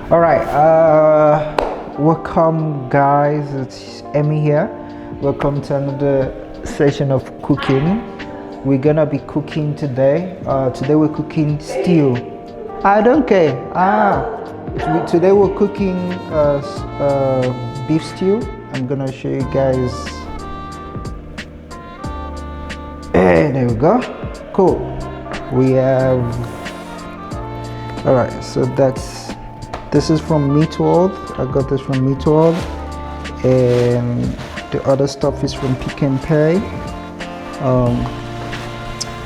All right, welcome guys, it's Emmy here. Welcome to another session of cooking. We're gonna be cooking today. Today we're cooking stew. I don't care. Today we're cooking beef stew. I'm gonna show you guys. Hey, there we go. Cool. We have. All right, so this is from Meat World. I got this from Meat World, and the other stuff is from Pick and Pay.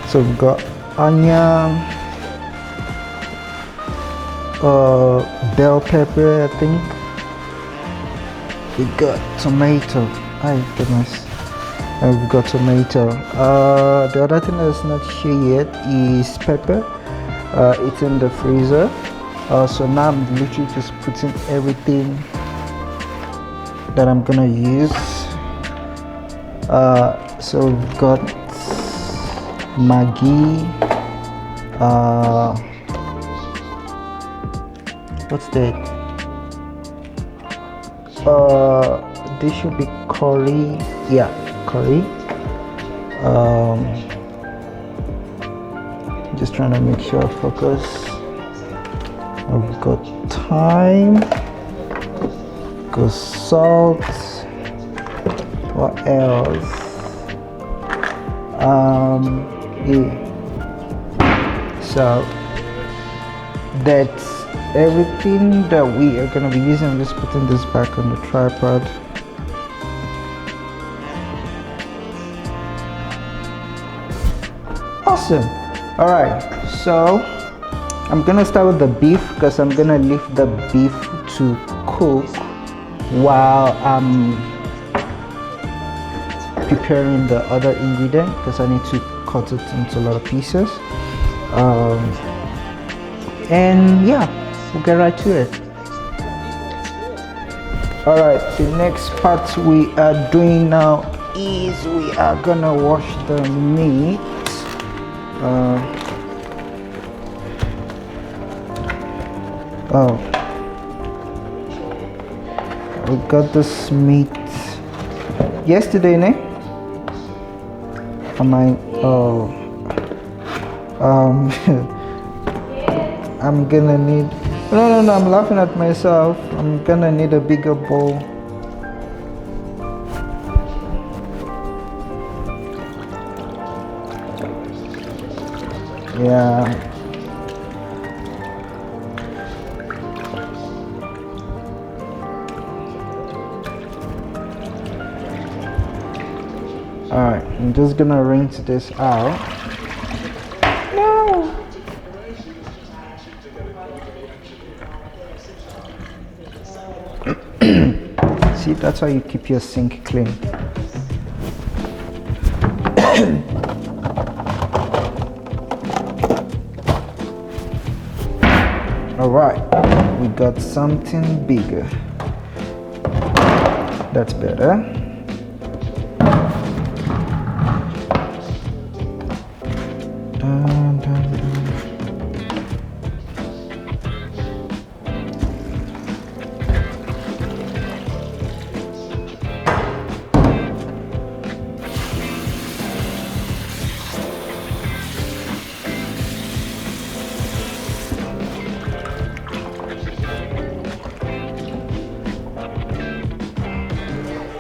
So we've got onion, bell pepper, I think. We got tomato. My goodness. And we've got tomato. The other thing that's not here yet is pepper. It's in the freezer. So now I'm literally just putting everything that I'm gonna use. So we've got Maggi. What's that? This should be curry. Yeah, curry. Just trying to make sure I focus. I've got thyme, got salt. What else? Yeah. So that's everything that we are gonna be using. I'm just putting this back on the tripod. Awesome. All right, so I'm gonna start with the beef because I'm gonna leave the beef to cook while I'm preparing the other ingredient because I need to cut it into a lot of pieces. And yeah, we'll get right to it. All right, the next part we are doing now is we are gonna wash the meat. We got this meat yesterday, ne? I'm gonna need. No, I'm laughing at myself. I'm gonna need a bigger bowl. Yeah. Alright, I'm just gonna rinse this out. No! See, that's how you keep your sink clean. Alright, we got something bigger. That's better. Dun, dun, dun.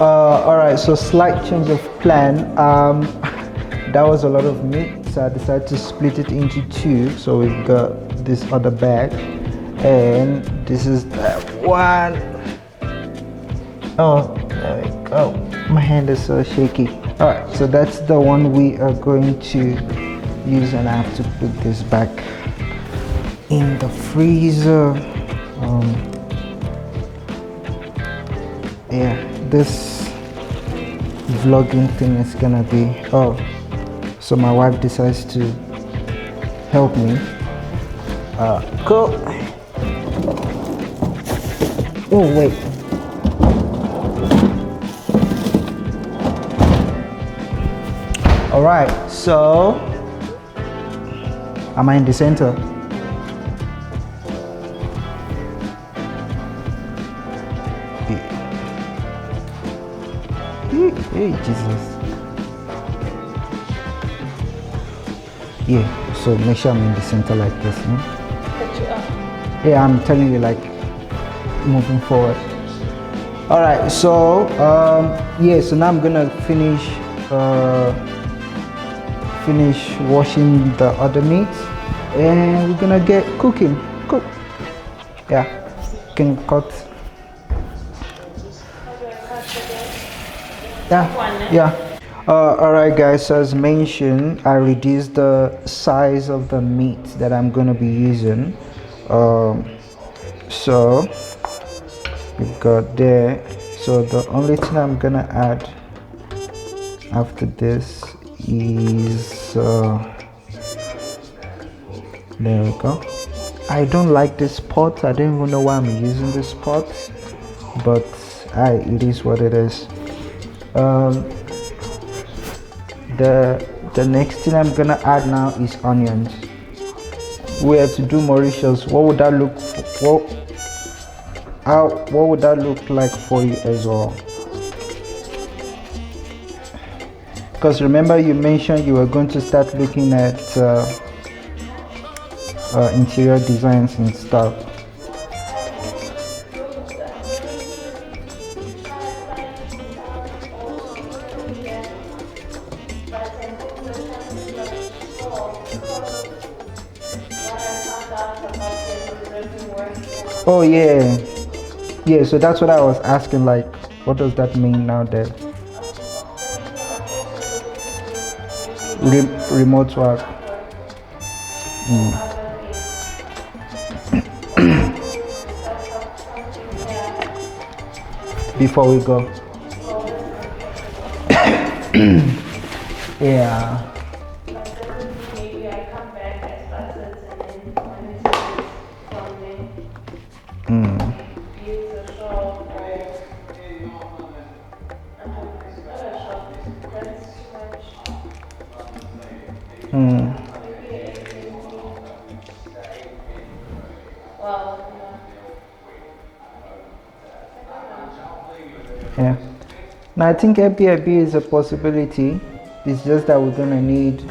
All right, so slight change of plan. That was a lot of meat, so I decided to split it into two. So we've got this other bag, and this is that one. Oh, there we go. My hand is so shaky. All right, so that's the one we are going to use, and I have to put this back in the freezer. Yeah, this vlogging thing is gonna be so my wife decides to help me. Cool. Oh wait. All right, so am I in the center? Hey, Jesus. Yeah, so make sure I'm in the center like this. But you are. Yeah, I'm telling you, like, moving forward. All right, so yeah, so now I'm gonna finish washing the other meat, and we're gonna get cooking. Cook. Yeah, can cut. Yeah. All right, guys. So as mentioned, I reduced the size of the meat that I'm gonna be using. So we've got there. So the only thing I'm gonna add after this is there we go. I don't like this pot. I don't even know why I'm using this pot, but it is what it is. The next thing I'm gonna add now is onions. We have to do Mauritius. What would that look for? What would that look like for you as well? Because remember you mentioned you were going to start looking at interior designs and stuff. Oh yeah, yeah. So that's what I was asking. Like, what does that mean now that remote work? Before we go, yeah. Maybe I come back as buses and then monitor from there. Use the shop or not a shop. That's too much. Well, Yeah. Now I think Airbnb is a possibility. It's just that we're gonna need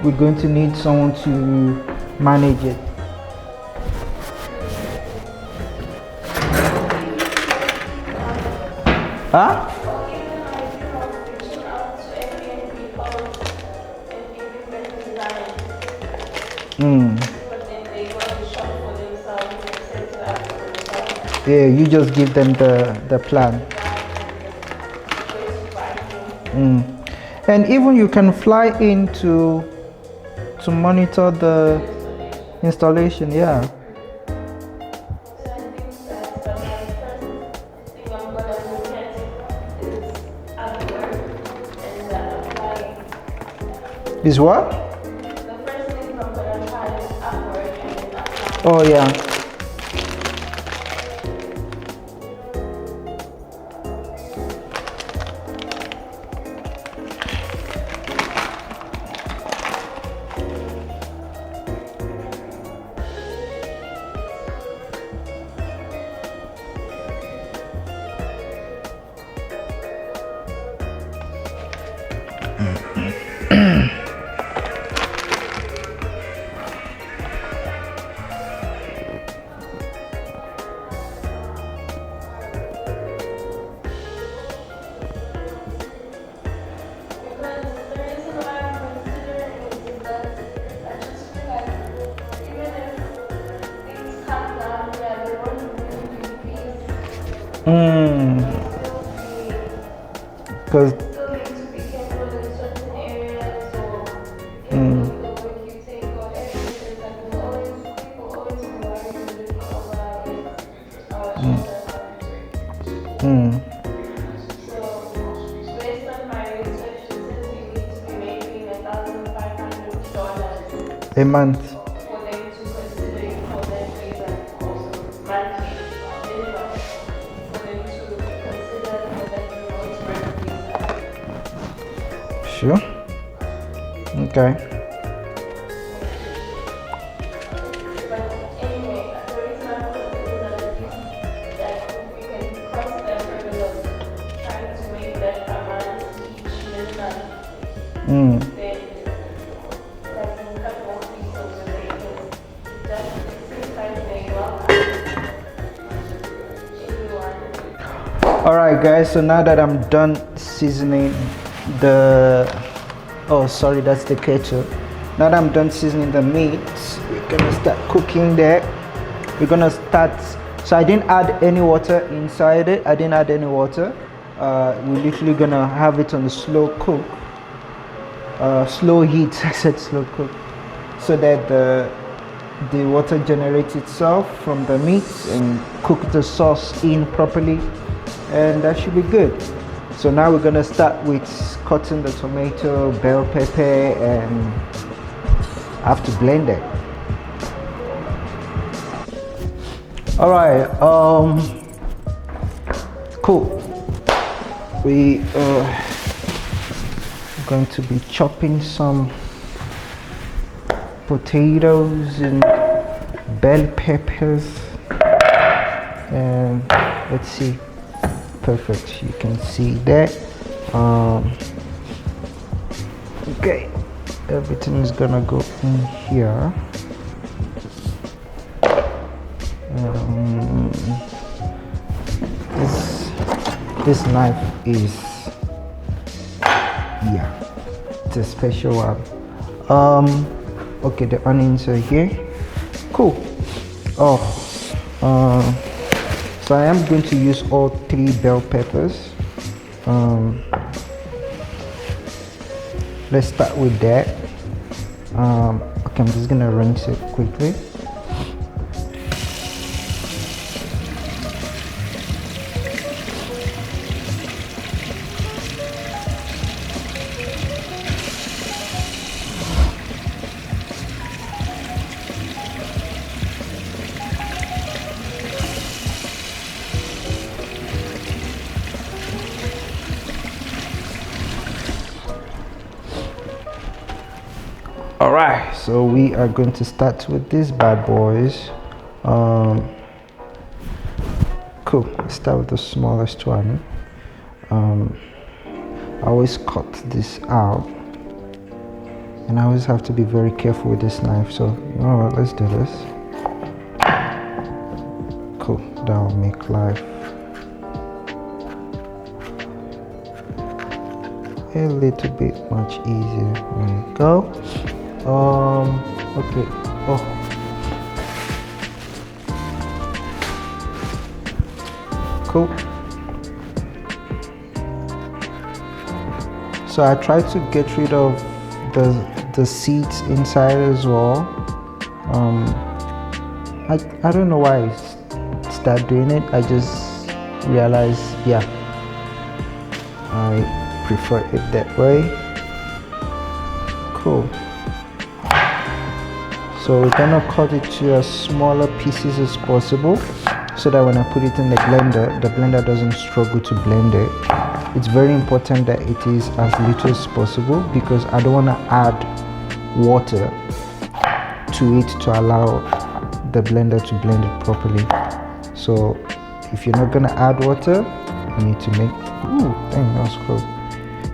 we're going to need someone to manage it. Huh? Yeah, you just give them the plan. And even you can fly in to monitor the installation, yeah. Is what? Oh yeah. Because a month. Sure. Okay. Mm. then doesn't cut more piece over there because it seems like very well. Everyone. Alright guys, so now that I'm done seasoning the, oh sorry, that's the ketchup. Now that I'm done seasoning the meat, we're gonna start cooking that. We're gonna start, so I didn't add any water inside it. I didn't add any water. We're literally gonna have it on the slow cook, slow heat. I said slow cook, so that the water generates itself from the meat and cook the sauce in properly, and that should be good. So now we're gonna start with cutting the tomato, bell pepper, and I have to blend it. All right, cool. We are going to be chopping some potatoes and bell peppers, and let's see. Perfect, you can see that. Okay, everything is gonna go in here. This knife is, yeah, it's a special one. Okay, the onions are here. Cool. So I am going to use all 3 bell peppers. Let's start with that. Okay, I'm just gonna rinse it quickly. Alright, so we are going to start with these bad boys. Cool, let's start with the smallest one. I always cut this out, and I always have to be very careful with this knife, so you know what, let's do this. Cool, that will make life a little bit much easier. There you go. Okay. Cool. So I try to get rid of the seeds inside as well. I don't know why I start doing it. I just realized, yeah, I prefer it that way. Cool. So we're gonna cut it to as smaller pieces as possible, so that when I put it in the blender doesn't struggle to blend it. It's very important that it is as little as possible, because I don't want to add water to it to allow the blender to blend it properly. So if you're not gonna add water, you need to make, ooh, dang, that was close.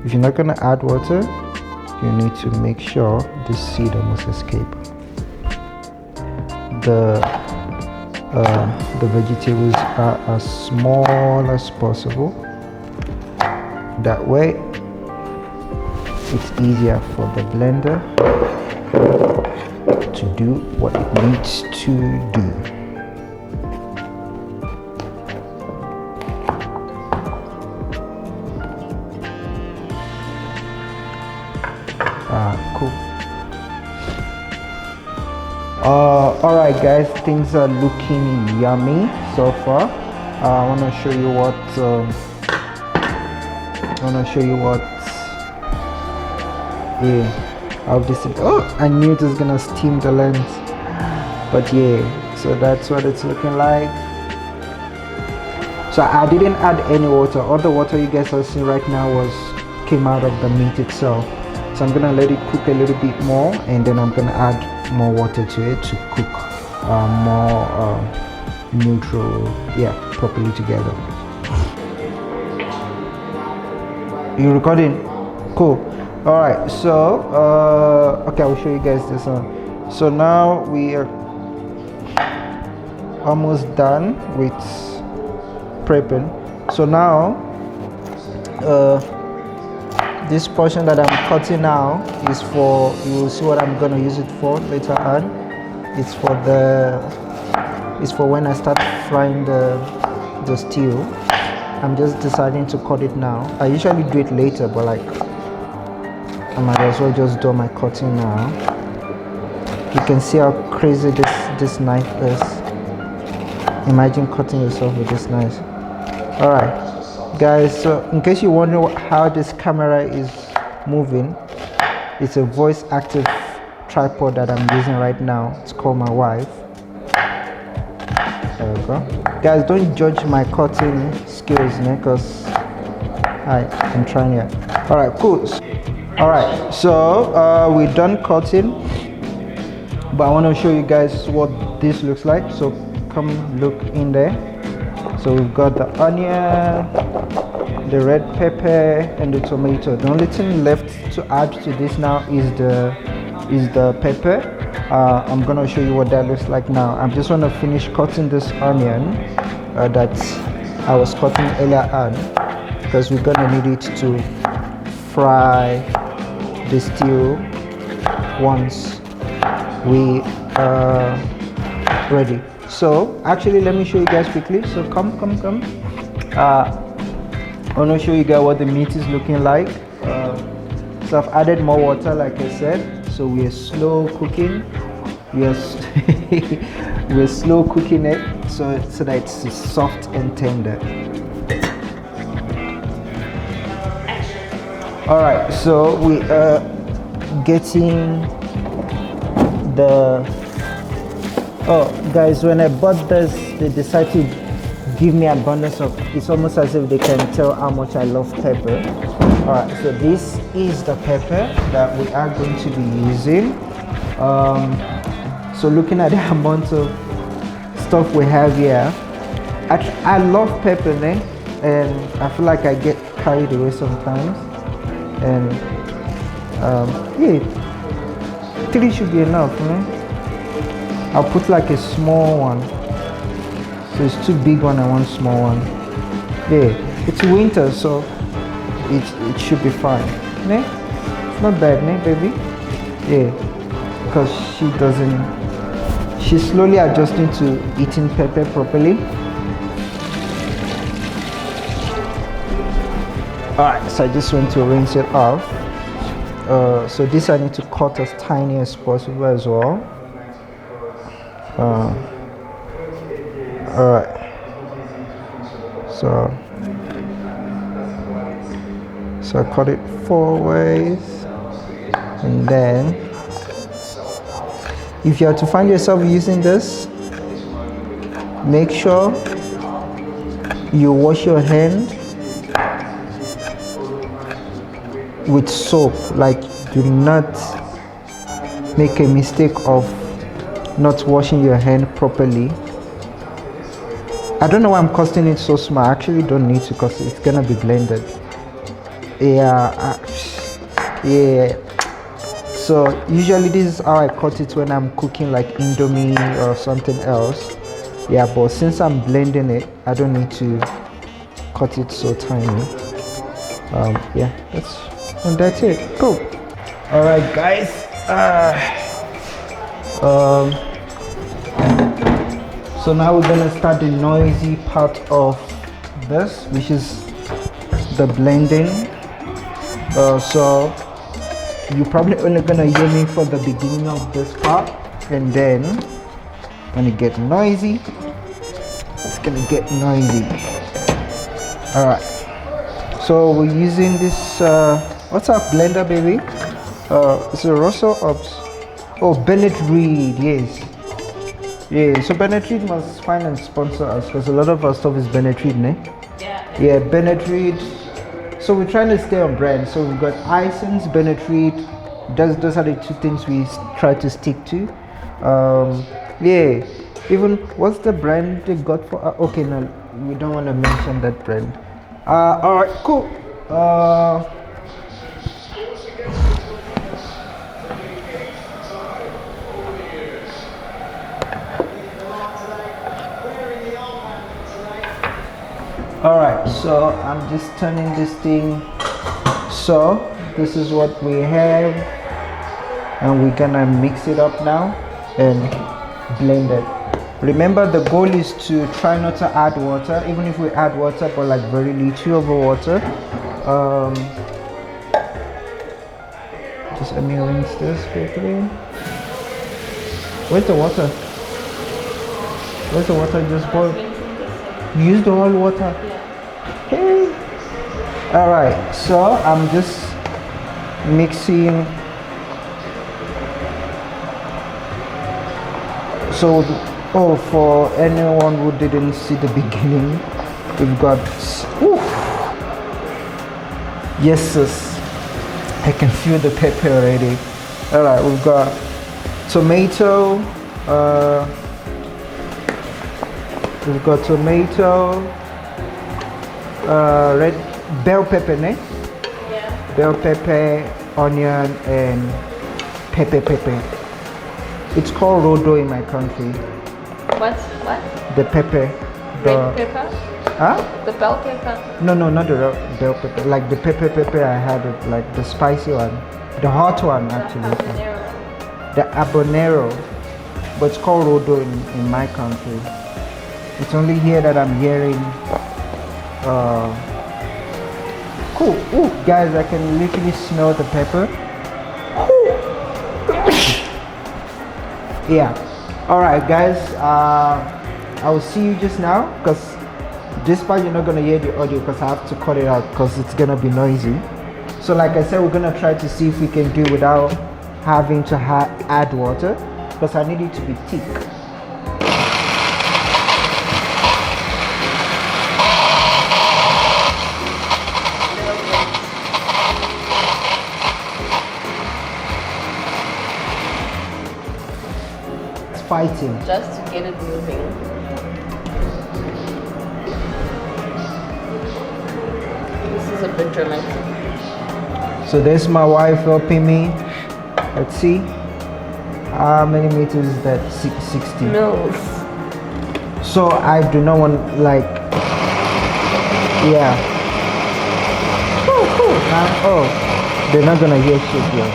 If you're not gonna add water, you need to make sure this seed must escape. The vegetables are as small as possible. That way it's easier for the blender to do what it needs to do. Cool. Alright guys, things are looking yummy so far. I want to show you what how this is. Oh, I knew it was gonna steam the lens, but yeah, so that's what it's looking like. So I didn't add any water. All the water you guys are seeing right now came out of the meat itself. So I'm gonna let it cook a little bit more, and then I'm gonna add more water to it to cook more neutral, yeah, properly together. You recording? Cool. All right, so okay, I'll show you guys this one. So now we are almost done with prepping. So now this portion that I'm cutting now is for, you will see what I'm gonna use it for later on. It's for when I start frying the stew. I'm just deciding to cut it now. I usually do it later, but like I might as well just do my cutting now. You can see how crazy this knife is. Imagine cutting yourself with this knife. All right, guys, so in case you wonder how this camera is moving, it's a voice active tripod that I'm using right now. It's called my wife. There we go. Guys, don't judge my cutting skills, because I'm trying it. All right, cool. All right, so we're done cutting, but I want to show you guys what this looks like. So come look in there. So we've got the onion, the red pepper, and the tomato. The only thing left to add to this now is the pepper. I'm gonna show you what that looks like now. I just want to finish cutting this onion that I was cutting earlier on, because we're gonna need it to fry the stew once we are ready. So actually, let me show you guys quickly. So come. I want to show you guys what the meat is looking like. So I've added more water, like I said. So we are slow cooking. Yes, we're slow cooking it so that it's soft and tender. All right, so we are getting the. Oh, guys, when I bought this, they decided to give me abundance of. It's almost as if they can tell how much I love pepper. All right, so this is the pepper that we are going to be using. So looking at the amount of stuff we have here, I love pepper, man, and I feel like I get carried away sometimes. And yeah, 3 should be enough, man. I'll put like a small one. So it's too big one and one small one. Yeah, it's winter, so it should be fine. Ne? It's not bad, ne, baby? Yeah, because she's slowly adjusting to eating pepper properly. Alright, so I just went to rinse it off. So this I need to cut as tiny as possible as well. Alright, so I cut it 4 ways, and then if you are to find yourself using this, make sure you wash your hand with soap. Like, do not make a mistake of not washing your hand properly. I don't know why I'm cutting it so small. I actually don't need to, because it's gonna be blended. Yeah, so usually this is how I cut it when I'm cooking like Indomie or something else. Yeah, but since I'm blending it, I don't need to cut it so tiny. Yeah, that's it. Cool. All right, guys. So now we're gonna start the noisy part of this, which is the blending. So you're probably only gonna hear me for the beginning of this part, and then when it gets noisy, it's gonna get noisy. All right. So we're using this. What's our blender, baby? It's a Russell Ops. Oh, Bennett Reed, yes. Yeah, so Bennett Reed must find and sponsor us, because a lot of our stuff is Bennett Reed, ne? Yeah, Bennett Reed. So we're trying to stay on brand. So we've got Isons, Bennett Reed. Those are the 2 things we try to stick to. Yeah, even what's the brand they got for? Okay, no, we don't want to mention that brand. All right, cool. All right, so I'm just turning this thing. So this is what we have, and we're gonna mix it up now and blend it. Remember, the goal is to try not to add water, even if we add water, but like very little of water. Just let me rinse this quickly. Where's the water? Where's the water? Just boiled. You used the whole water. Hey. All right, so I'm just mixing. So, oh, for anyone who didn't see the beginning, we've got. Oof. Yes, sis. I can feel the pepper already. All right, we've got tomato. We've got tomato. Red bell pepper, ne? Yeah. Bell pepper, onion, and pepper. It's called rodo in my country. What? The pepper. Red pepper? Huh? The bell pepper? No, not the bell pepper. Like the pepper I had it, like the spicy one. The hot one actually. The habanero. But it's called rodo in my country. It's only here that I'm hearing cool. Ooh, guys, I can literally smell the pepper. Yeah. All right, guys. I will see you just now, because this part you're not gonna hear the audio because I have to cut it out because it's gonna be noisy. So like I said, we're gonna try to see if we can do without having to add water, because I need it to be thick. Fighting just to get it moving. This is a bit dramatic. So there's my wife helping me. Let's see. How many meters is that? 60 mils. So I do not want, like, yeah. Oh, they're not gonna hear shit here.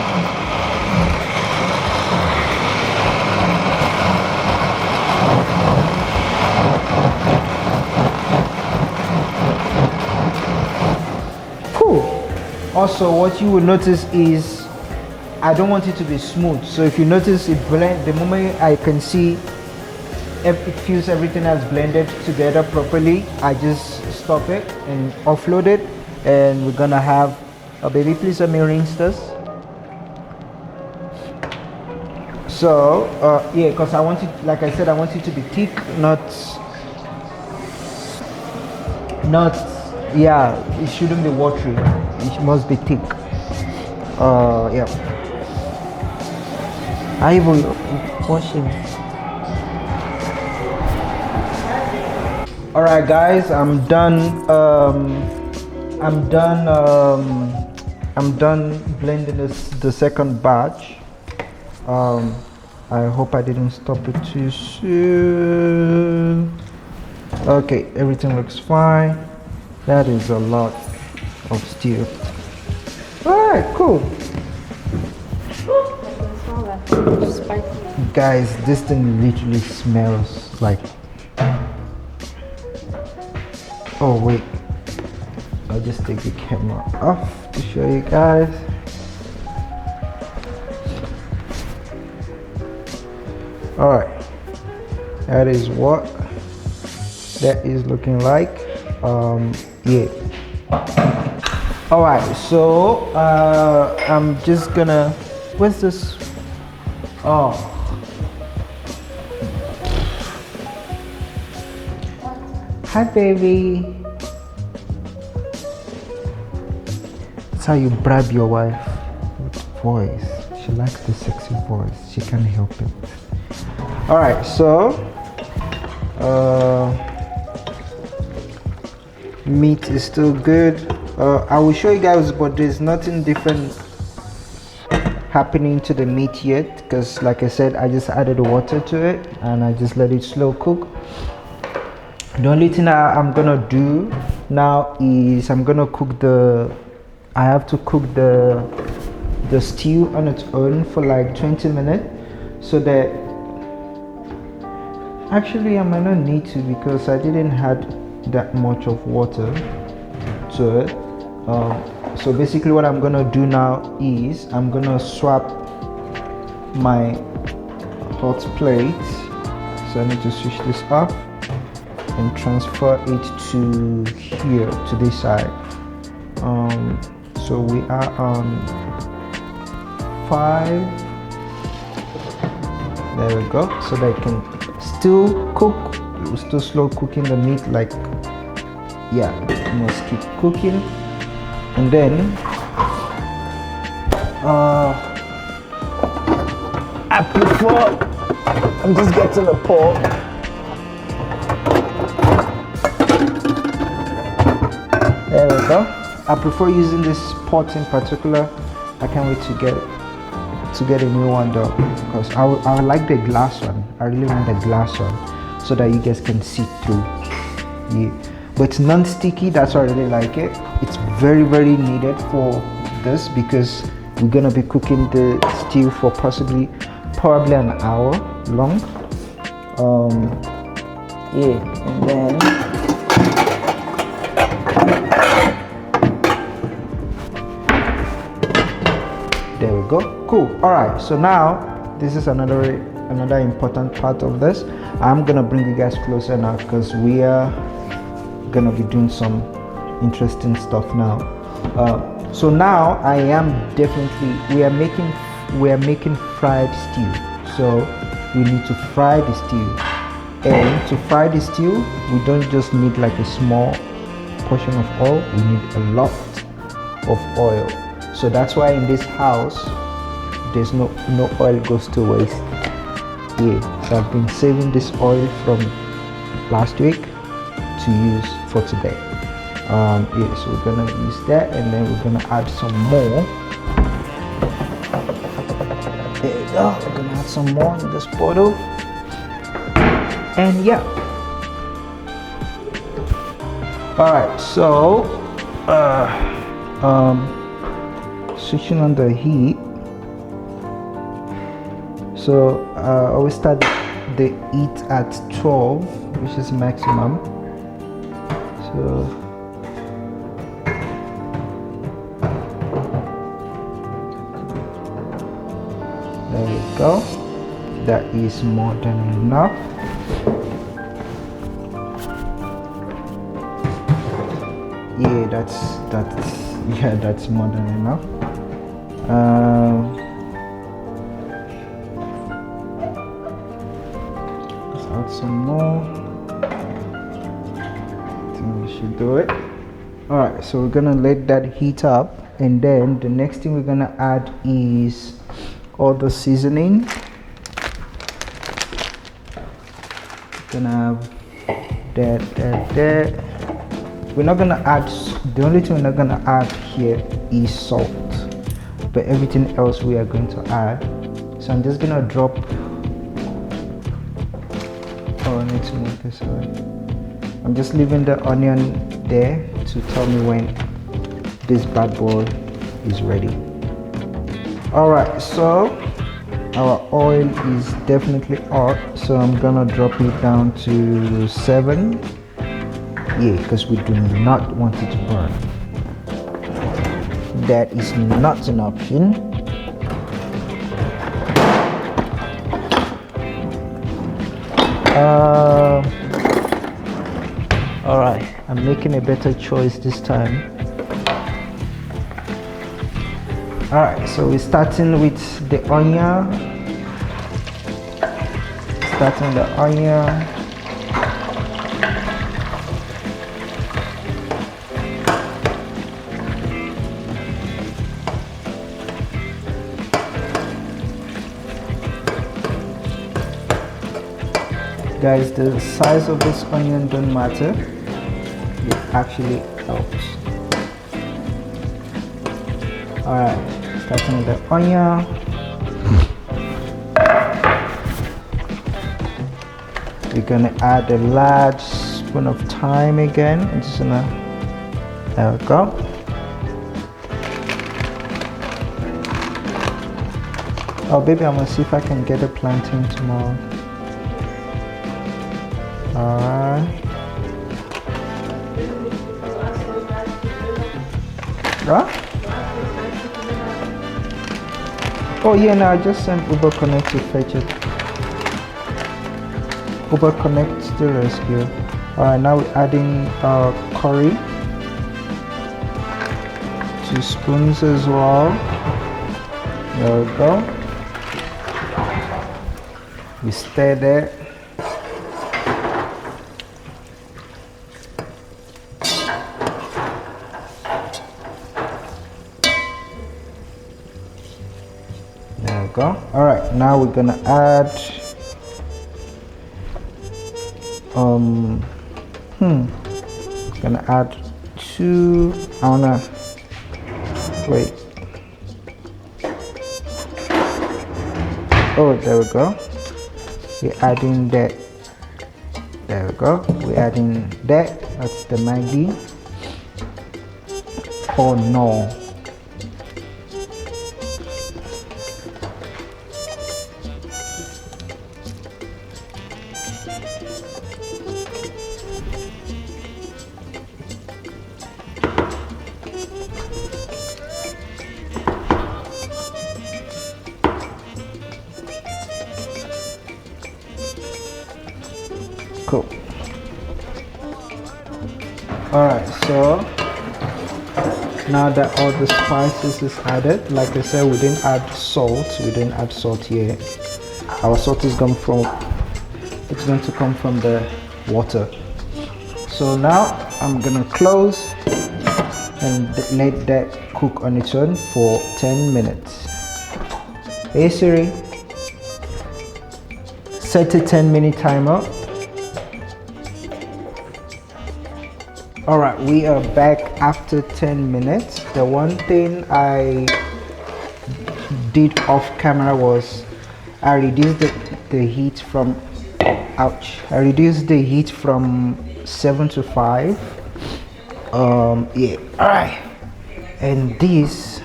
Also, what you will notice is I don't want it to be smooth. So if you notice, it blend the moment I can see it feels everything has blended together properly, I just stop it and offload it, and we're gonna have a baby. Please let me rinse this. So yeah, because I want it, like I said, I want it to be thick, not yeah, it shouldn't be watery, it must be thick. Yeah, I even washing. All right, guys, I'm done. I'm done blending the second batch. I hope I didn't stop it too soon. Okay, everything looks fine. That is a lot of steel. All right, cool. Guys, this thing literally smells like. Oh wait, I'll just take the camera off to show you guys. All right, that is what that is looking like. Yeah. All right, so I'm just gonna. What's this? Oh. Hi, baby. That's how you bribe your wife with voice. She likes the sexy voice. She can't help it. All right, so meat is still good. I will show you guys, but there's nothing different happening to the meat yet, because like I said, I just added the water to it and I just let it slow cook. The only thing I'm gonna do now is I'm gonna cook I have to cook the stew on its own for like 20 minutes, so that actually I might not need to, because I didn't add that much of water to it. So basically what I'm gonna do now is I'm gonna swap my hot plate. So I need to switch this off and transfer it to here, to this side. So we are on 5. There we go. So that I can still cook, still slow cooking the meat, like, yeah, you must keep cooking. And then I prefer, I'm just getting a pot. There we go. I prefer using this pot in particular. I can't wait to get a new one though, because I would like the glass one. I really want the glass one, so that you guys can see through. Yeah, but it's non-sticky. That's why I really like it. It's very, very needed for this, because we're gonna be cooking the stew for probably an hour long. Yeah, and then there we go. Cool. All right, so now this is another important part of this. I'm gonna bring you guys closer now, because we are gonna be doing some interesting stuff now. So now we are making fried stew. So we need to fry the stew, and to fry the stew we don't just need like a small portion of oil, we need a lot of oil. So that's why in this house there's no oil goes to waste. Yeah, so I've been saving this oil from last week to use for today. Yeah, so we're gonna use that, and then we're gonna add some more. There you go. We're gonna add some more in this bottle, and yeah. All right, so switching on the heat. So I always start the heat at 12, which is maximum. So there we go. That is more than enough. Yeah, that's more than enough. Let's add some more. I think we should do it. All right, so we're gonna let that heat up, and then the next thing we're gonna add is all the seasoning. We're gonna have that. We're not gonna add, the only thing we're not gonna add here is salt, but everything else we are going to add. So I'm just gonna drop, I need to make this right. I'm just leaving the onion there to tell me when this bad boy is ready. All right, so our oil is definitely hot, so I'm gonna drop it down to 7. Yeah, because we do not want it to burn. That is not an option. All right, I'm making a better choice this time. All right, so we're starting with the onion. Starting the onion. Guys, the size of this onion don't matter. It actually helps. Alright, starting with the onion. We're gonna add a large spoon of thyme again. I'm just gonna There we go. Oh baby, I'm gonna see if I can get a plantain tomorrow. Alright. Huh? Oh yeah, no, I just sent Uber Connect to fetch it. Uber Connect to the rescue. Alright, now we're adding curry. 2 spoons as well. There we go. We stir that. There we go. Alright, now we're gonna add gonna add 2. I wanna wait. Oh, there we go. We're adding that. There we go. We're adding that. That's the Maggi. Oh no. Cool. Alright, so now that all the spices is added, like I said, we didn't add salt. We didn't add salt here. Our salt is going to come from the water. So now I'm gonna close and let that cook on its own for 10 minutes. Hey Siri, set a 10-minute timer. Alright, we are back after 10 minutes. The one thing I did off camera was I reduced the heat from I reduced the heat from 7 to 5. Yeah, alright. And this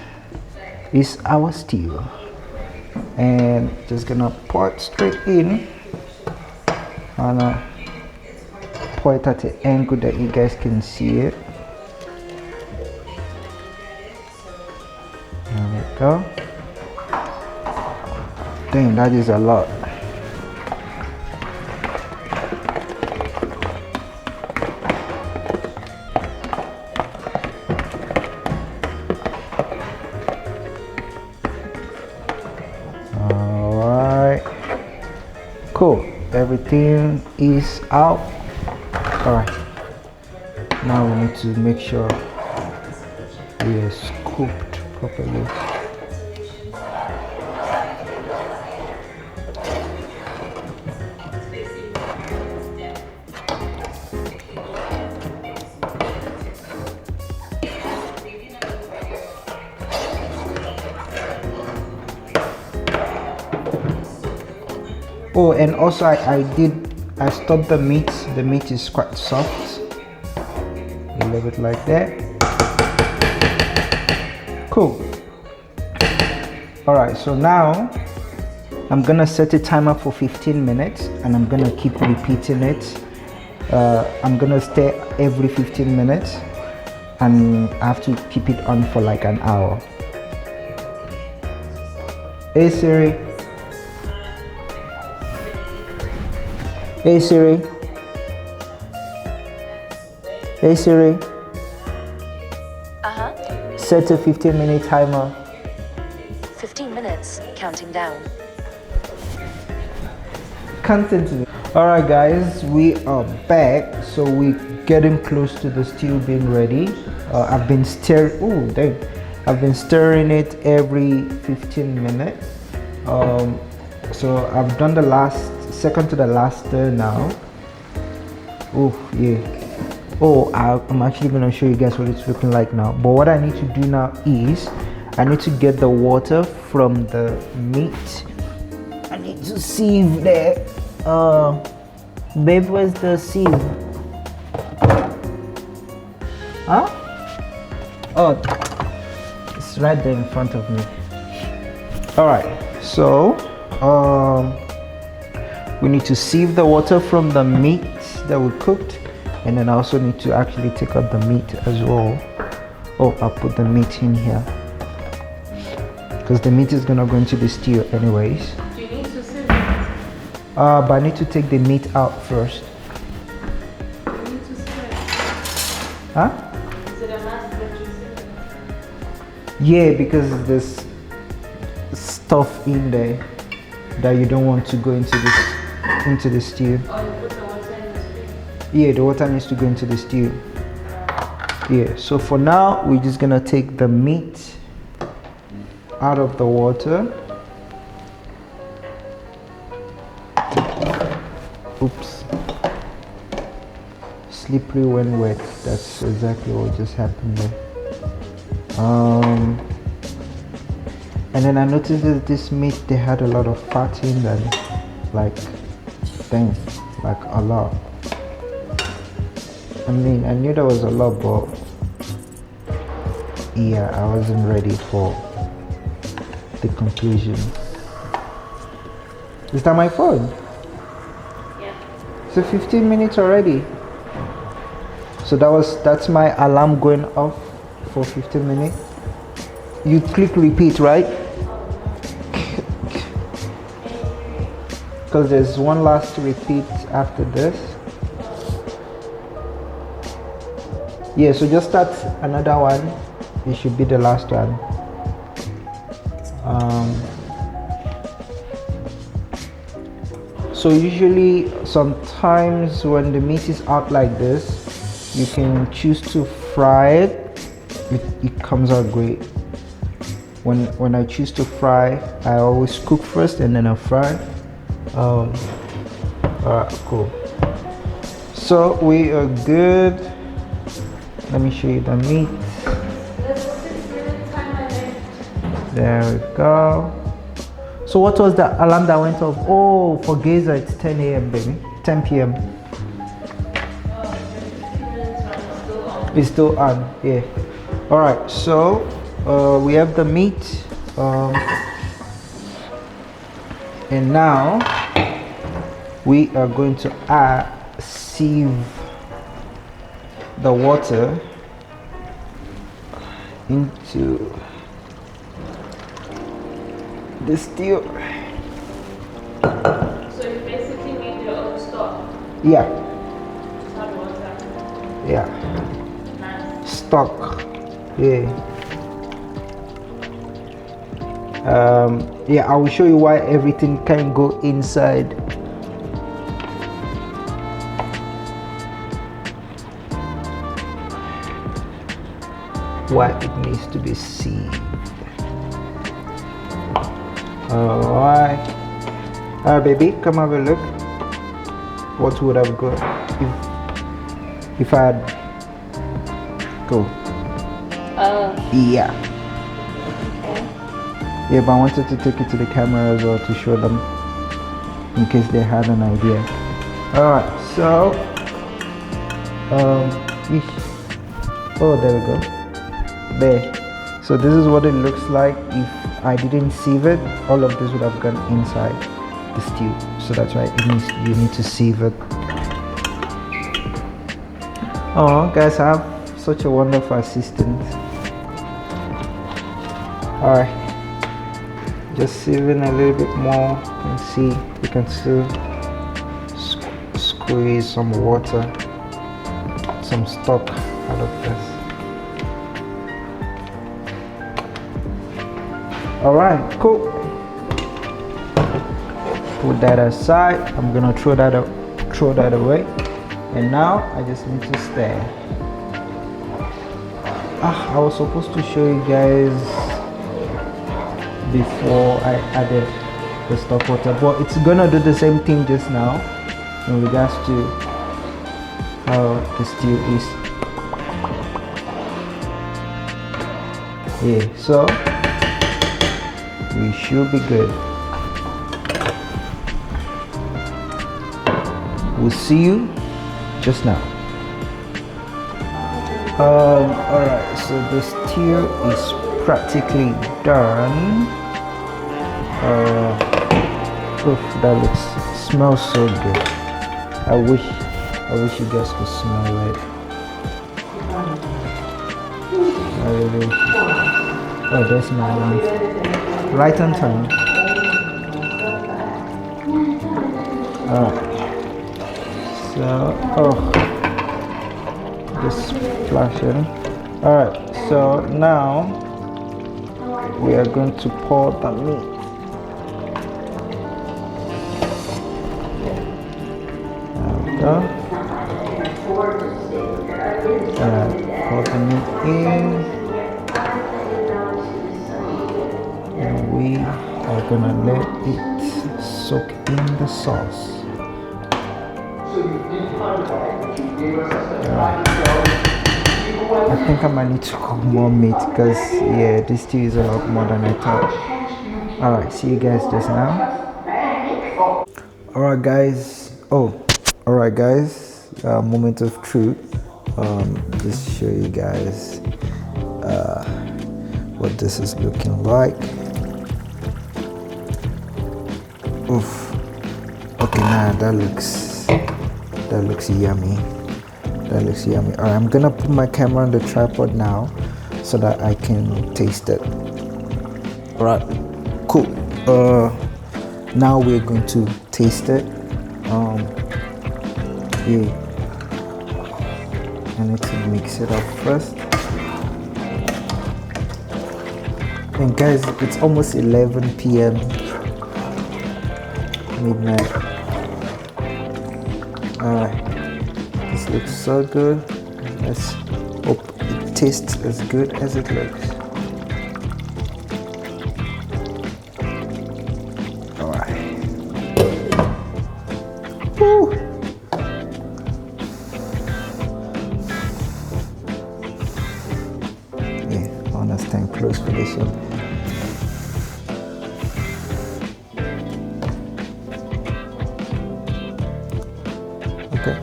is our stew. And just gonna pour it straight in. Pour it at the angle that you guys can see it. There we go. Dang, that is a lot. Alright. Cool. Everything is out. Alright, now we need to make sure it is cooked properly. Oh, and also I stopped the meat. The meat is quite soft. A little bit like that. Cool. Alright, so now I'm gonna set a timer for 15 minutes and I'm gonna keep repeating it. I'm gonna stir every 15 minutes and I have to keep it on for like an hour. Hey Siri. Hey Siri. Hey Siri. Set a 15-minute timer. 15 minutes, counting down. Content. Alright guys, we are back. So we're getting close to the stew being ready. I've been stirring. Oh dang. I've been stirring it every 15 minutes. So I've done the second to the last stir now. Oh yeah. Oh, I'm actually going to show you guys what it's looking like now. But what I need to do now is I need to get the water from the meat. I need to sieve there. Babe, where's the sieve? Huh? Oh, it's right there in front of me. All right, so we need to sieve the water from the meat that we cooked, and then I also need to actually take out the meat as well. Oh, I'll put the meat in here because the meat is gonna go into the stew anyways. Do you need to sieve it? But I need to take the meat out first. Do you need to sieve it? Huh? Is it a must that you sieve it? Yeah, because there's stuff in there that you don't want to go into the stew. Or you put the water in the stew? Yeah, the water needs to go into the stew. Yeah, so for now we're just gonna take the meat out of the water. Oops. Slippery when wet. That's exactly what just happened there. And then I noticed that this meat, they had a lot of fat in them, like a lot. I mean, I knew there was a lot, but yeah, I wasn't ready for the conclusion. Is that my phone? Yeah. So 15 minutes already. So that's my alarm going off for 15 minutes. You click repeat, right? Because there's one last repeat after this. Yeah, so just start another one. It should be the last one. So usually sometimes when the meat is out like this, you can choose to fry it. It comes out great. When I choose to fry, I always cook first and then I fry. Alright, cool. So we are good. Let me show you the meat. There's a 6-minute timer left. There we go. So what was the alarm that went off? Oh, for Gaza it's 10 a.m. baby. 10 p.m. Oh, there's 15 minutes when it's still on. It's still on, yeah. Alright, so we have the meat. And now we are going to sieve the water into the stew. So you basically made your own stock. Yeah, Hot water. yeah. Nice. Stock. Yeah. Yeah, I will show you why everything can go inside. Why it needs to be sieved. Alright, baby, come have a look. What would have got if I had go? Yeah. Yeah, but I wanted to take it to the camera as well to show them in case they had an idea. Alright, so oh, there we go. There. So this is what it looks like. If I didn't sieve it, all of this would have gone inside the stew. So that's why you need to sieve it. Oh, guys, I have such a wonderful assistant. Alright, just sieving a little bit more. You can see, you can still squeeze some water, some stock out of this. Alright, cool. Put that aside. I'm gonna throw that away. And now I just need to stir. I was supposed to show you guys before I added the stock water, but it's gonna do the same thing just now in regards to how the stew is. Yeah, so we should be good. We'll see you just now. Alright, so the stew is practically done. Oof, that smells so good. I wish you guys could smell it. I really wish. Oh, there's my lamp. Right on time. So, just splashing. Alright, so now we are going to pour the meat. Pour the meat in, and we are gonna let it soak in the sauce. I think I might need to cook more meat because yeah, this stew is a lot more than I thought. Alright, see you guys just now. Alright guys, moment of truth. Just show you guys what this is looking like. Oof. Okay, now that looks yummy. Alright, I'm gonna put my camera on the tripod now so that I can taste it. Alright, cool. Now we're going to taste it. Yeah, I need to mix it up first. And guys, it's almost 11 p.m. midnight. Alright, this looks so good. Let's hope it tastes as good as it looks. Alright. Woo! Yeah, I wanna stand close for this one. Okay.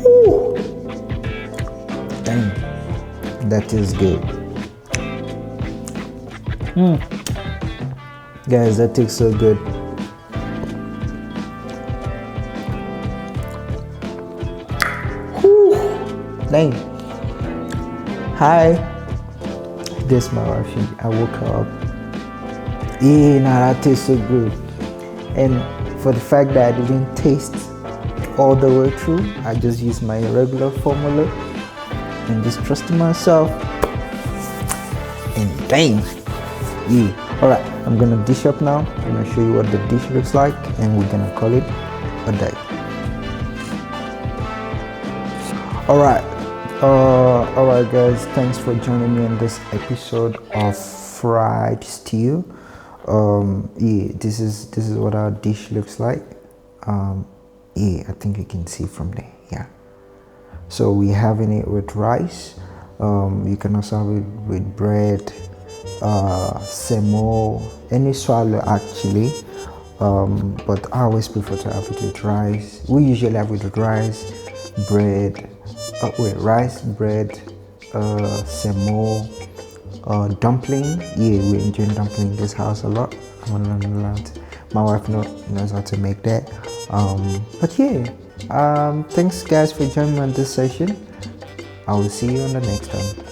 Ooh. Dang, that is good. Guys, that tastes so good. Whew. Dang. Hi. This is my wife. I woke her up. Yeah, now that tastes so good. And for the fact that I didn't taste all the way through, I just used my regular formula and just trusted myself. And dang, yeah. Alright, I'm gonna dish up now. I'm gonna show you what the dish looks like, and we're gonna call it a day. Alright, guys, thanks for joining me on this episode of fried stew. Yeah, this is what our dish looks like. Yeah, I think you can see from there. Yeah, so we're having it with rice. You can also have it with bread, semo, any swallow actually. But I always prefer to have it with rice. We usually have it with rice, bread, rice, bread, semo, dumpling. Yeah, we enjoy dumpling in this house a lot. My wife knows how to make that. But yeah, thanks guys for joining me on this session. I will see you on the next one.